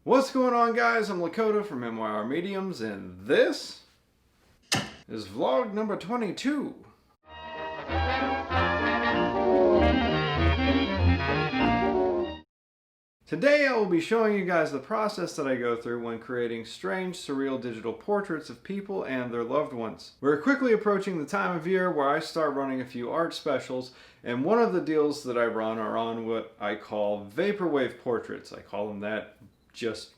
What's going on, guys? I'm Lakota from Meyer Mediums, and this is vlog number 22. Today I will be showing you guys the process that I go through when creating strange, surreal digital portraits of people and their loved ones. We're quickly approaching the time of year where I start running a few art specials, and one of the deals that I run are on what I call vaporwave portraits. I call them that just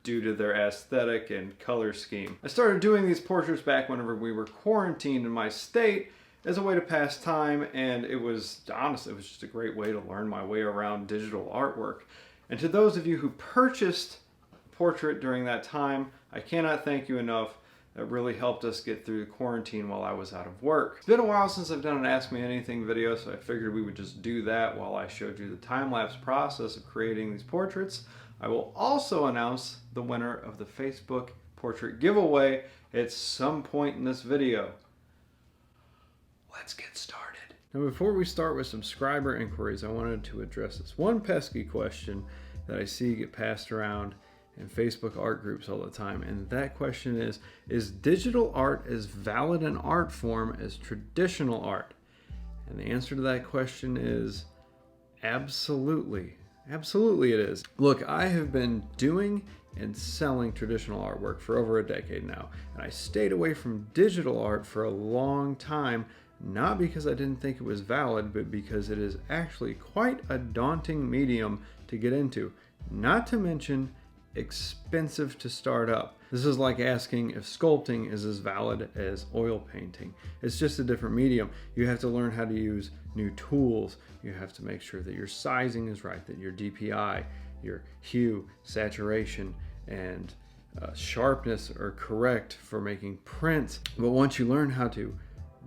due to their aesthetic and color scheme. I started doing these portraits back whenever we were quarantined in my state as a way to pass time, and it was just a great way to learn my way around digital artwork. And to those of you who purchased a portrait during that time, I cannot thank you enough. That really helped us get through the quarantine while I was out of work. It's been a while since I've done an Ask Me Anything video, so I figured we would just do that while I showed you the time-lapse process of creating these portraits. I will also announce the winner of the Facebook portrait giveaway at some point in this video. Let's get started. Now, before we start with subscriber inquiries, I wanted to address this one pesky question that I see get passed around in Facebook art groups all the time, and that question is digital art as valid an art form as traditional art? And the answer to that question is absolutely. Absolutely it is. Look, I have been doing and selling traditional artwork for over a decade now, and I stayed away from digital art for a long time, not because I didn't think it was valid, but because it is actually quite a daunting medium to get into, not to mention expensive to start up. This is like asking if sculpting is as valid as oil painting. It's just a different medium. You have to learn how to use new tools. You have to make sure that your sizing is right, that your DPI, your hue, saturation, and sharpness are correct for making prints. But once you learn how to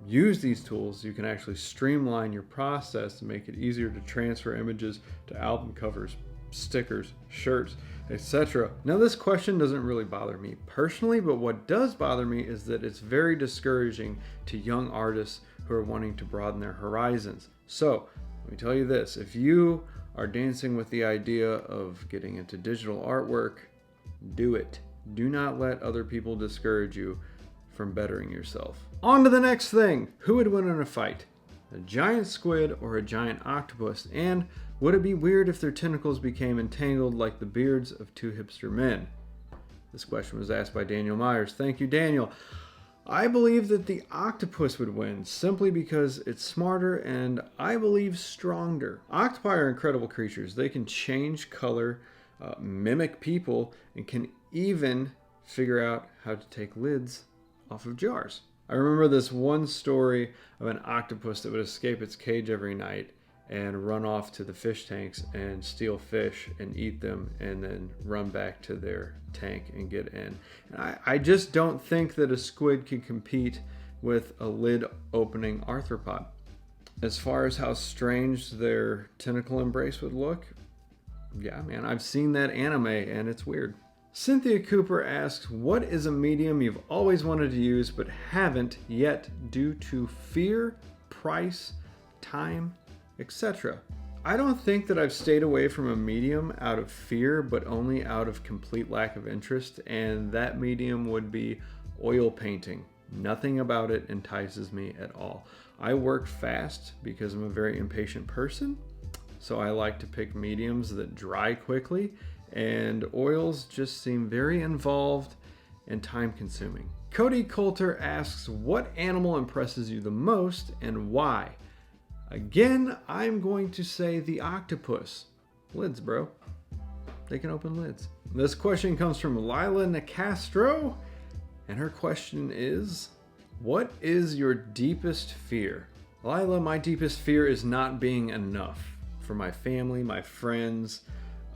use these tools, you can actually streamline your process to make it easier to transfer images to album covers, stickers, shirts, etc. Now, this question doesn't really bother me personally, but what does bother me is that it's very discouraging to young artists who are wanting to broaden their horizons. So let me tell you this: if you are dancing with the idea of getting into digital artwork, do it. Do not let other people discourage you from bettering yourself. On to the next thing. Who would win in a fight? A giant squid or a giant octopus? And would it be weird if their tentacles became entangled like the beards of two hipster men? This question was asked by Daniel Myers. Thank you, Daniel. I believe that the octopus would win simply because it's smarter and, I believe, stronger. Octopi are incredible creatures. They can change color, mimic people, and can even figure out how to take lids off of jars. I remember this one story of an octopus that would escape its cage every night and run off to the fish tanks and steal fish and eat them and then run back to their tank and get in. And I just don't think that a squid can compete with a lid opening arthropod. As far as how strange their tentacle embrace would look, yeah, man, I've seen that anime and it's weird. Cynthia Cooper asks, what is a medium you've always wanted to use but haven't yet due to fear, price, time, etc.? I don't think that I've stayed away from a medium out of fear, but only out of complete lack of interest, and that medium would be oil painting. Nothing about it entices me at all. I work fast because I'm a very impatient person, so I like to pick mediums that dry quickly, and oils just seem very involved and time-consuming. Cody Coulter asks, what animal impresses you the most and why? Again, I'm going to say the octopus. Lids, bro. They can open lids. This question comes from Lila Nicastro, and her question is, what is your deepest fear? Lila, my deepest fear is not being enough for my family, my friends.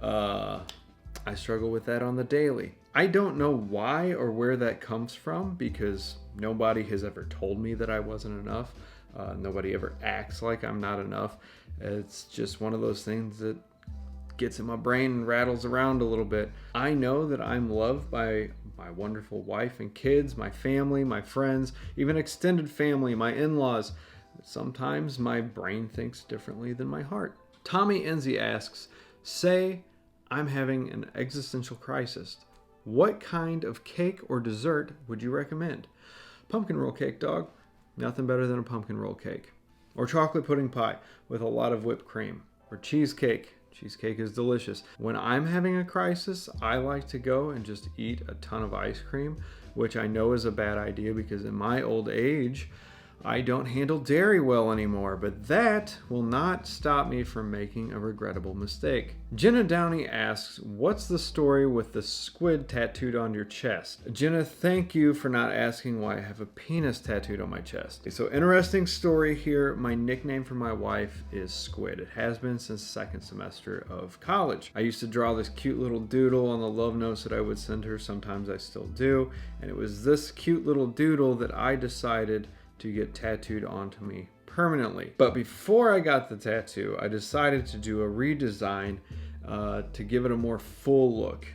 I struggle with that on the daily. I don't know why or where that comes from, because nobody has ever told me that I wasn't enough. Nobody ever acts like I'm not enough. It's just one of those things that gets in my brain and rattles around a little bit. I know that I'm loved by my wonderful wife and kids, my family, my friends, even extended family, my in-laws. Sometimes my brain thinks differently than my heart. Tommy Enzi asks, say I'm having an existential crisis. What kind of cake or dessert would you recommend? Pumpkin roll cake, dog. Nothing better than a pumpkin roll cake. Or chocolate pudding pie with a lot of whipped cream. Or cheesecake. Cheesecake is delicious. When I'm having a crisis, I like to go and just eat a ton of ice cream, which I know is a bad idea because in my old age, I don't handle dairy well anymore, but that will not stop me from making a regrettable mistake. Jenna Downey asks, what's the story with the squid tattooed on your chest? Jenna, thank you for not asking why I have a penis tattooed on my chest. So interesting story here. My nickname for my wife is Squid. It has been since the second semester of college. I used to draw this cute little doodle on the love notes that I would send her. Sometimes I still do. And it was this cute little doodle that I decided to get tattooed onto me permanently. But before I got the tattoo, I decided to do a redesign to give it a more full look,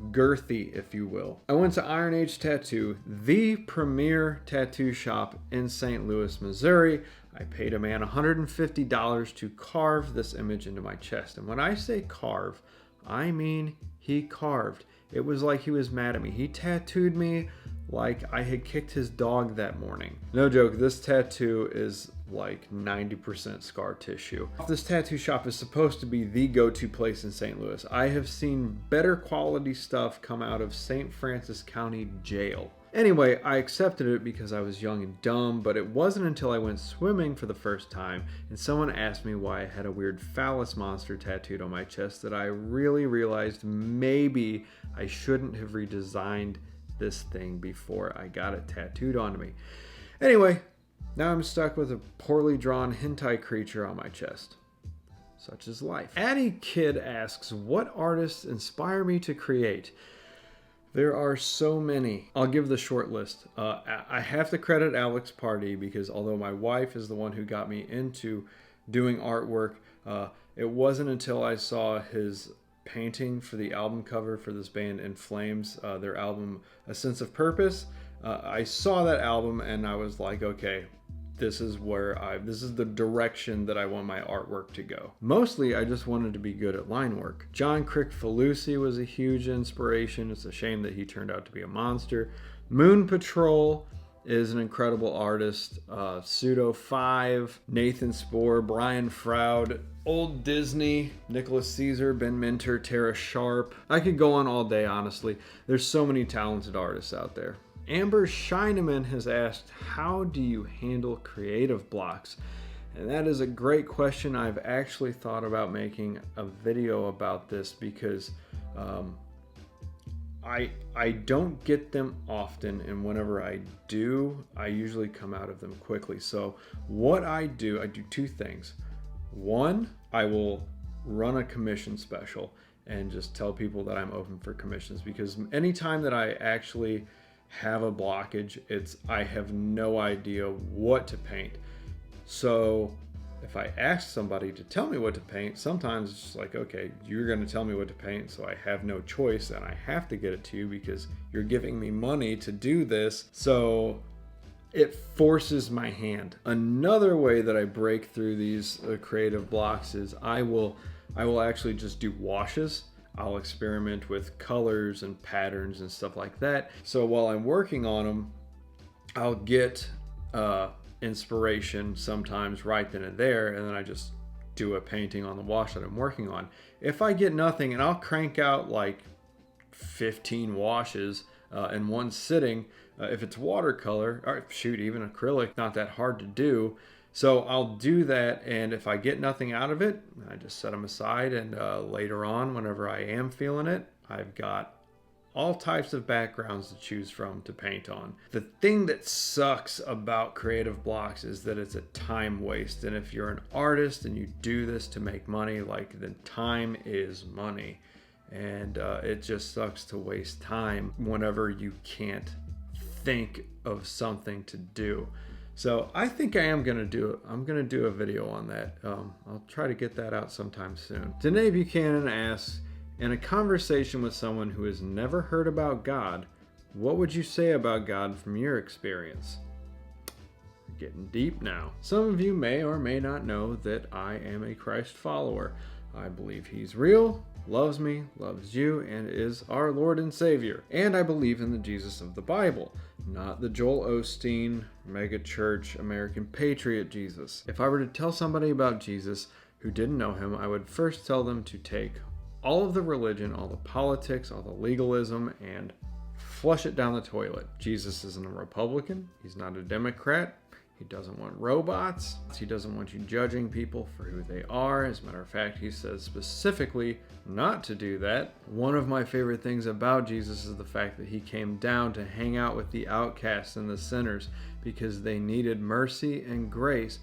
girthy, if you will. I went to Iron Age Tattoo, the premier tattoo shop in St. Louis, Missouri. I paid a man $150 to carve this image into my chest. And when I say carve, I mean he carved. It was like he was mad at me. He tattooed me like I had kicked his dog that morning. No joke, this tattoo is like 90% scar tissue. This tattoo shop is supposed to be the go-to place in St. Louis. I have seen better quality stuff come out of St. Francis County Jail. Anyway, I accepted it because I was young and dumb, but it wasn't until I went swimming for the first time and someone asked me why I had a weird phallus monster tattooed on my chest that I really realized maybe I shouldn't have redesigned this thing before I got it tattooed onto me. Anyway, now I'm stuck with a poorly drawn hentai creature on my chest. Such is life. Addie Kid asks, what artists inspire me to create? There are so many. I'll give the short list. I have to credit Alex Pardee because although my wife is the one who got me into doing artwork, it wasn't until I saw his painting for the album cover for this band In Flames, their album A Sense of Purpose. I saw that album and I was like, okay, this is the direction that I want my artwork to go. Mostly I just wanted to be good at line work. John Crick-Falusi was a huge inspiration. It's a shame that he turned out to be a monster. Moon Patrol is an incredible artist. Pseudo 5, Nathan Spohr, Brian Froud, Old Disney, Nicholas Caesar, Ben Minter, Tara Sharp. I could go on all day, honestly. There's so many talented artists out there. Amber Shineman has asked, how do you handle creative blocks? And that is a great question. I've actually thought about making a video about this because I don't get them often, and whenever I do, I usually come out of them quickly. So what I do two things. One, I will run a commission special and just tell people that I'm open for commissions, because anytime that I actually have a blockage, I have no idea what to paint. So if I ask somebody to tell me what to paint, sometimes it's just like, okay, you're going to tell me what to paint, so I have no choice and I have to get it to you because you're giving me money to do this. So it forces my hand. Another way that I break through these creative blocks is I will actually just do washes. I'll experiment with colors and patterns and stuff like that. So while I'm working on them, I'll get inspiration sometimes right then and there, and then I just do a painting on the wash that I'm working on. If I get nothing, and I'll crank out like 15 washes in one sitting, if it's watercolor, or shoot, even acrylic, not that hard to do. So I'll do that, and if I get nothing out of it, I just set them aside, and later on, whenever I am feeling it, I've got all types of backgrounds to choose from to paint on. The thing that sucks about creative blocks is that it's a time waste, and if you're an artist and you do this to make money, like, then time is money, and it just sucks to waste time whenever you can't think of something to do. So I think I am going to do it. I'm going to do a video on that. I'll try to get that out sometime soon. Danae Buchanan asks, in a conversation with someone who has never heard about God, what would you say about God from your experience? We're getting deep now. Some of you may or may not know that I am a Christ follower. I believe he's real. loves me, loves you, and is our Lord and Savior. And I believe in the Jesus of the Bible, not the Joel Osteen, mega church, American patriot Jesus. If I were to tell somebody about Jesus who didn't know him, I would first tell them to take all of the religion, all the politics, all the legalism, and flush it down the toilet. Jesus isn't a Republican. He's not a Democrat. He doesn't want robots. He doesn't want you judging people for who they are. As a matter of fact, he says specifically not to do that. One of my favorite things about Jesus is the fact that he came down to hang out with the outcasts and the sinners because they needed mercy and grace,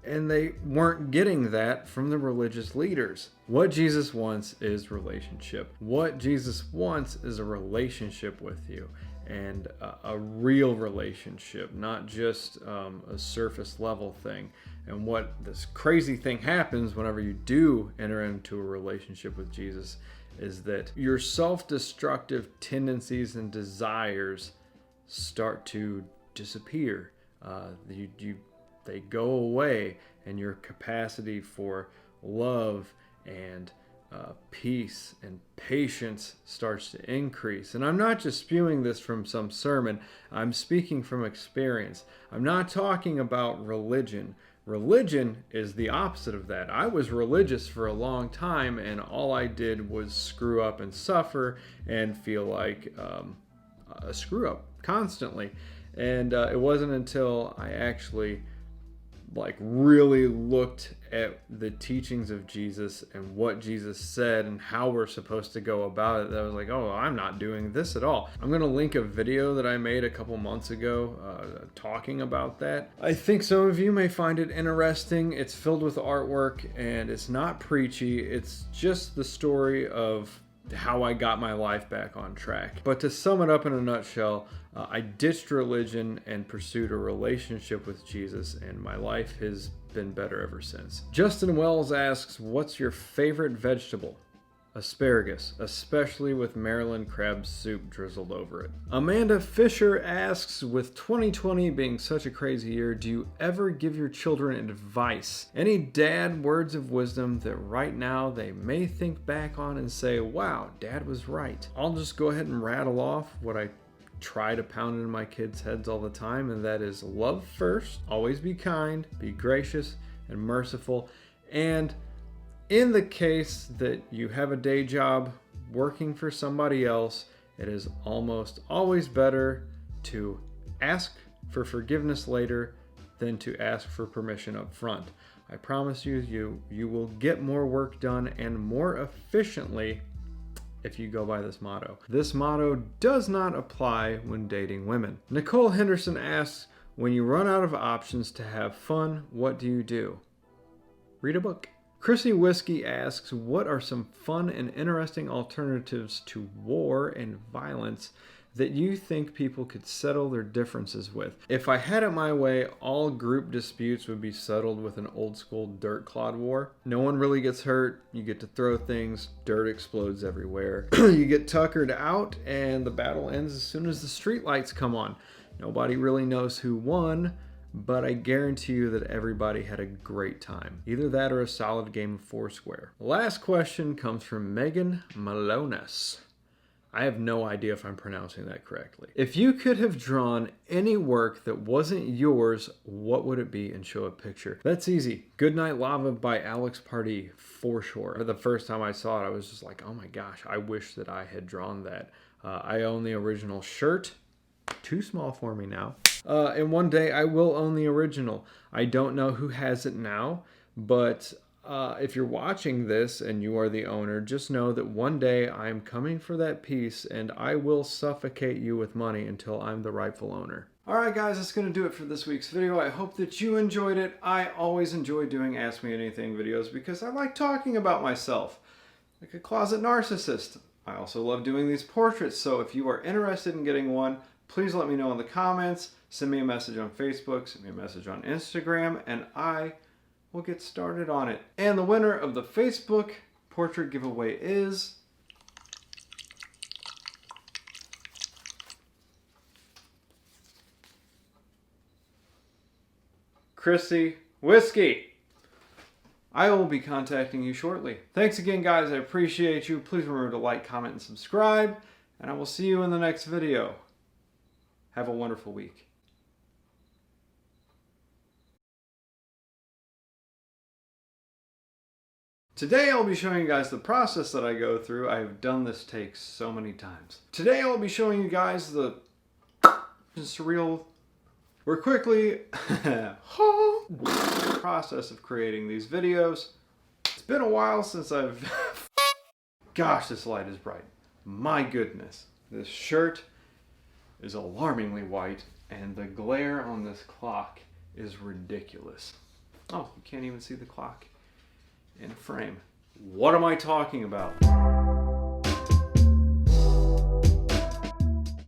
and they weren't getting that from the religious leaders. What Jesus wants is relationship. What Jesus wants is a relationship with you, and a real relationship, not just a surface level thing. And what this crazy thing happens whenever you do enter into a relationship with Jesus is that your self-destructive tendencies and desires start to disappear. They go away, and your capacity for love and peace and patience starts to increase. And I'm not just spewing this from some sermon. I'm speaking from experience. I'm not talking about religion. Religion is the opposite of that. I was religious for a long time, and all I did was screw up and suffer and feel like a screw up constantly. And it wasn't until I actually really looked at the teachings of Jesus and what Jesus said and how we're supposed to go about it, that I was like, oh, I'm not doing this at all. I'm going to link a video that I made a couple months ago talking about that. I think some of you may find it interesting. It's filled with artwork, and it's not preachy. It's just the story of how I got my life back on track. But to sum it up in a nutshell, I ditched religion and pursued a relationship with Jesus, and my life has been better ever since. Justin Wells asks, what's your favorite vegetable? Asparagus, especially with Maryland crab soup drizzled over it. Amanda Fisher asks, with 2020 being such a crazy year, do you ever give your children advice? Any dad words of wisdom that right now they may think back on and say, wow, dad was right? I'll just go ahead and rattle off what I try to pound into my kids' heads all the time, and that is love first, always be kind, be gracious and merciful, and in the case that you have a day job working for somebody else, it is almost always better to ask for forgiveness later than to ask for permission up front. I promise you will get more work done and more efficiently if you go by this motto. This motto does not apply when dating women. Nicole Henderson asks, when you run out of options to have fun, what do you do? Read a book. Chrissy Whiskey asks, what are some fun and interesting alternatives to war and violence that you think people could settle their differences with? If I had it my way, all group disputes would be settled with an old school dirt clod war. No one really gets hurt, you get to throw things, dirt explodes everywhere. You get tuckered out, and the battle ends as soon as the streetlights come on. Nobody really knows who won, but I guarantee you that everybody had a great time. Either that or a solid game of Foursquare. The last question comes from Megan Malonis. I have no idea if I'm pronouncing that correctly. If you could have drawn any work that wasn't yours, what would it be, and show a picture? That's easy. Goodnight Lava by Alex Pardee, for sure. The first time I saw it, I was just like, oh my gosh, I wish that I had drawn that. I own the original shirt. Too small for me now. And one day I will own the original. I don't know who has it now, but if you're watching this and you are the owner, just know that one day I'm coming for that piece, and I will suffocate you with money until I'm the rightful owner. Alright guys, that's going to do it for this week's video. I hope that you enjoyed it. I always enjoy doing Ask Me Anything videos because I like talking about myself, like a closet narcissist. I also love doing these portraits, so if you are interested in getting one, please let me know in the comments, send me a message on Facebook, send me a message on Instagram, and I will get started on it. And the winner of the Facebook portrait giveaway is Chrissy Whiskey. I will be contacting you shortly. Thanks again, guys. I appreciate you. Please remember to like, comment, and subscribe. And I will see you in the next video. Have a wonderful week. Today I'll be showing you guys the process that I go through. I have done this take so many times. Today I'll be showing you guys the surreal, we're quickly process of creating these videos. It's been a while since I've gosh, this light is bright. My goodness. This shirt is alarmingly white and the glare on this clock is ridiculous. Oh, you can't even see the clock in frame. What am I talking about?